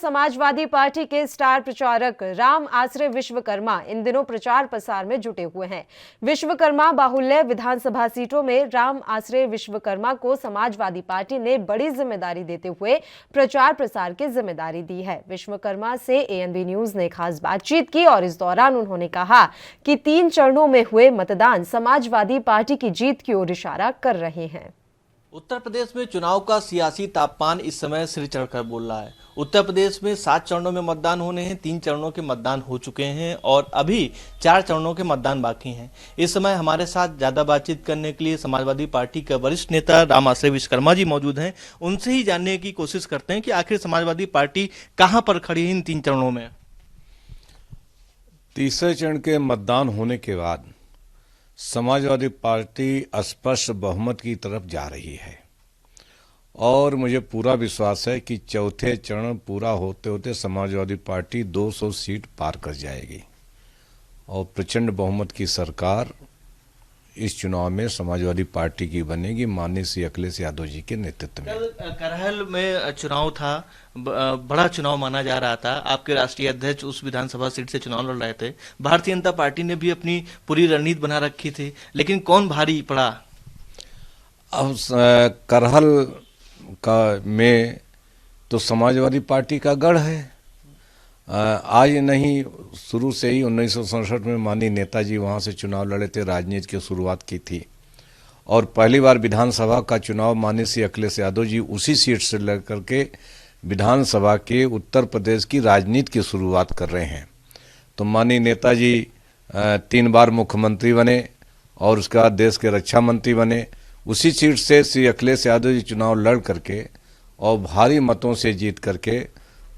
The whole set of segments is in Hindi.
समाजवादी पार्टी के स्टार प्रचारक राम आश्रय विश्वकर्मा इन दिनों प्रचार प्रसार में जुटे हुए हैं। विश्वकर्मा बाहुल्य विधानसभा सीटों में राम आश्रय विश्वकर्मा को समाजवादी पार्टी ने बड़ी जिम्मेदारी देते हुए प्रचार प्रसार की जिम्मेदारी दी है। विश्वकर्मा से एएनबी न्यूज ने खास बातचीत की और इस दौरान उन्होंने कहा कि 3 चरणों में हुए मतदान समाजवादी पार्टी की जीत की ओर इशारा कर रहे हैं। उत्तर प्रदेश में चुनाव का सियासी तापमान इस समय सिर चढ़कर बोल रहा है। उत्तर प्रदेश में 7 चरणों में मतदान होने हैं, 3 चरणों के मतदान हो चुके हैं और अभी 4 चरणों के मतदान बाकी हैं। इस समय हमारे साथ ज्यादा बातचीत करने के लिए समाजवादी पार्टी के वरिष्ठ नेता राम आश्रय विश्वकर्मा जी मौजूद हैं। उनसे ही जानने की कोशिश करते हैं कि आखिर समाजवादी पार्टी कहाँ पर खड़ी है इन 3 चरणों में। तीसरे चरण के मतदान होने के बाद समाजवादी पार्टी स्पष्ट बहुमत की तरफ जा रही है और मुझे पूरा विश्वास है कि चौथे चरण पूरा होते होते समाजवादी पार्टी 200 सीट पार कर जाएगी और प्रचंड बहुमत की सरकार इस चुनाव में समाजवादी पार्टी की बनेगी, माननीय श्री अखिलेश यादव जी के नेतृत्व में। करहल में चुनाव था, बड़ा चुनाव माना जा रहा था। आपके राष्ट्रीय अध्यक्ष उस विधानसभा सीट से चुनाव लड़ रहे थे। भारतीय जनता पार्टी ने भी अपनी पूरी रणनीति बना रखी थी, लेकिन कौन भारी पड़ा? अब करहल का में तो समाजवादी पार्टी का गढ़ है। आज नहीं, शुरू से ही 1967 में माननीय नेताजी वहाँ से चुनाव लड़े थे, राजनीति की शुरुआत की थी और पहली बार विधानसभा का चुनाव माननीय श्री अखिलेश यादव जी उसी सीट से लड़ करके विधानसभा के उत्तर प्रदेश की राजनीति की शुरुआत कर रहे हैं। तो माननीय नेताजी 3 बार मुख्यमंत्री बने और उसके बाद देश के रक्षा मंत्री बने। उसी सीट से श्री अखिलेश यादव जी चुनाव लड़ करके और भारी मतों से जीत करके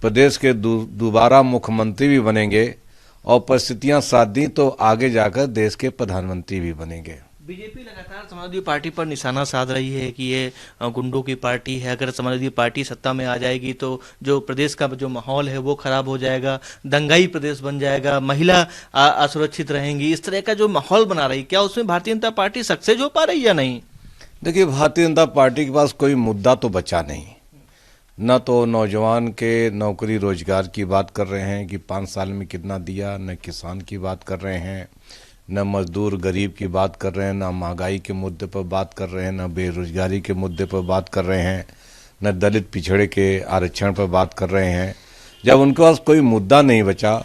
प्रदेश के दोबारा मुख्यमंत्री भी बनेंगे और परिस्थितियां साथ दी तो आगे जाकर देश के प्रधानमंत्री भी बनेंगे। बीजेपी लगातार समाजवादी पार्टी पर निशाना साध रही है कि ये गुंडों की पार्टी है। अगर समाजवादी पार्टी सत्ता में आ जाएगी तो जो प्रदेश का जो माहौल है वो खराब हो जाएगा, दंगाई प्रदेश बन जाएगा, महिला असुरक्षित रहेंगी। इस तरह का जो माहौल बना रही, क्या उसमें भारतीय जनता पार्टी सक्सेस हो पा रही है या नहीं? देखिए, भारतीय जनता पार्टी के पास कोई मुद्दा तो बचा नहीं। न तो नौजवान के नौकरी रोजगार की बात कर रहे हैं कि 5 साल में कितना दिया, न किसान की बात कर रहे हैं, न मजदूर गरीब की बात कर रहे हैं, न महंगाई के मुद्दे पर बात कर रहे हैं, न बेरोजगारी के मुद्दे पर बात कर रहे हैं, न दलित पिछड़े के आरक्षण पर बात कर रहे हैं। जब उनके पास कोई मुद्दा नहीं बचा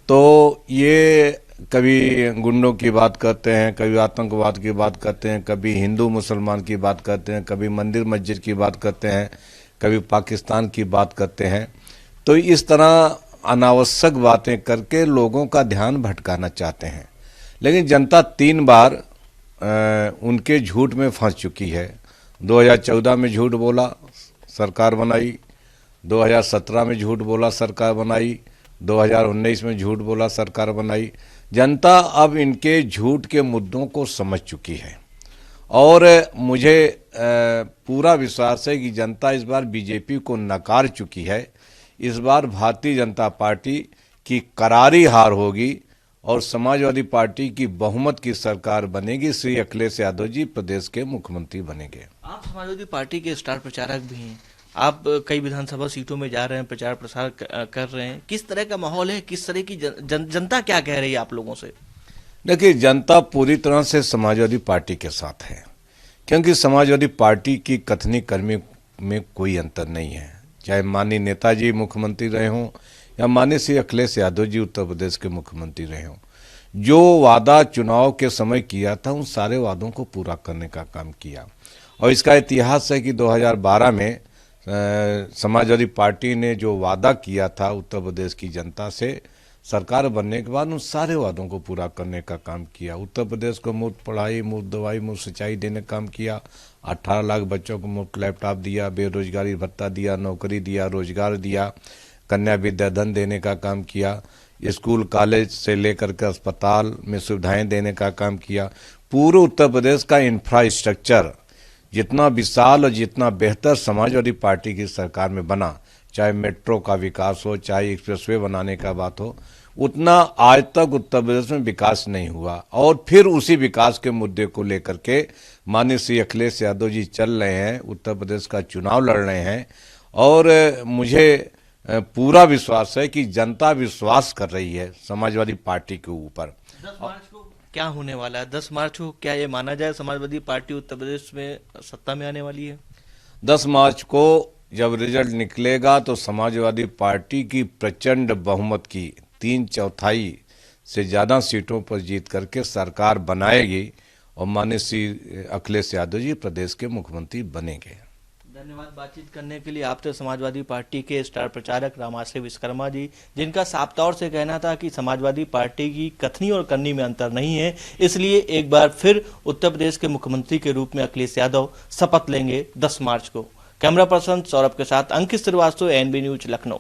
तो ये कभी गुंडों की बात करते हैं, कभी आतंकवाद की बात करते हैं, कभी हिंदू मुसलमान की बात करते हैं, कभी मंदिर मस्जिद की बात करते हैं, कभी पाकिस्तान की बात करते हैं। तो इस तरह अनावश्यक बातें करके लोगों का ध्यान भटकाना चाहते हैं। लेकिन जनता 3 बार उनके झूठ में फंस चुकी है। 2014 में झूठ बोला, सरकार बनाई। 2017 में झूठ बोला, सरकार बनाई। 2019 में झूठ बोला, सरकार बनाई। जनता अब इनके झूठ के मुद्दों को समझ चुकी है और मुझे पूरा विश्वास है कि जनता इस बार बीजेपी को नकार चुकी है। इस बार भारतीय जनता पार्टी की करारी हार होगी और समाजवादी पार्टी की बहुमत की सरकार बनेगी। श्री अखिलेश यादव जी प्रदेश के मुख्यमंत्री बनेंगे। आप समाजवादी पार्टी के स्टार प्रचारक भी हैं, आप कई विधानसभा सीटों में जा रहे हैं, प्रचार प्रसार कर रहे हैं। किस तरह का माहौल है, किस तरह की जनता क्या कह रही है आप लोगों से? देखिए, जनता पूरी तरह से समाजवादी पार्टी के साथ है क्योंकि समाजवादी पार्टी की कथनी कर्मी में कोई अंतर नहीं है। चाहे माननीय नेताजी मुख्यमंत्री रहे हों या माननीय श्री अखिलेश यादव जी उत्तर प्रदेश के मुख्यमंत्री रहे हों, जो वादा चुनाव के समय किया था उन सारे वादों को पूरा करने का काम किया। और इसका इतिहास है कि 2012 में समाजवादी पार्टी ने जो वादा किया था उत्तर प्रदेश की जनता से सरकार बनने के बाद उन सारे वादों को पूरा करने का काम किया। उत्तर प्रदेश को मुफ्त पढ़ाई, मुफ्त दवाई, मुफ्त सिंचाई देने का काम किया। 18 लाख बच्चों को मुफ्त लैपटॉप दिया, बेरोजगारी भत्ता दिया, नौकरी दिया, रोजगार दिया, कन्या विद्याधन देने का काम किया, स्कूल कॉलेज से लेकर के अस्पताल में सुविधाएं देने का काम किया। पूरे उत्तर प्रदेश का इंफ्रास्ट्रक्चर जितना विशाल और जितना बेहतर समाजवादी पार्टी की सरकार में बना, चाहे मेट्रो का विकास हो, चाहे एक्सप्रेसवे बनाने का बात हो, उतना आज तक उत्तर प्रदेश में विकास नहीं हुआ। और फिर उसी विकास के मुद्दे को लेकर के माननीय श्री अखिलेश यादव जी चल रहे हैं, उत्तर प्रदेश का चुनाव लड़ रहे हैं। और मुझे पूरा विश्वास है कि जनता विश्वास कर रही है समाजवादी पार्टी के ऊपर। 10 मार्च को क्या होने वाला है? 10 मार्च को क्या ये माना जाए समाजवादी पार्टी उत्तर प्रदेश में सत्ता में आने वाली है? 10 मार्च को जब रिजल्ट निकलेगा तो समाजवादी पार्टी की प्रचंड बहुमत की 3/4 से ज्यादा सीटों पर जीत करके सरकार बनाएगी और माननीय श्री अखिलेश यादव जी प्रदेश के मुख्यमंत्री बनेंगे। धन्यवाद बातचीत करने के लिए। आप थे समाजवादी पार्टी के स्टार प्रचारक राम आश्रय विश्वकर्मा जी, जिनका साफ तौर से कहना था कि समाजवादी पार्टी की कथनी और करनी में अंतर नहीं है, इसलिए एक बार फिर उत्तर प्रदेश के मुख्यमंत्री के रूप में अखिलेश यादव शपथ लेंगे 10 मार्च को। कैमरा पर्सन सौरभ के साथ अंकित श्रीवास्तव, एनबी न्यूज, लखनऊ।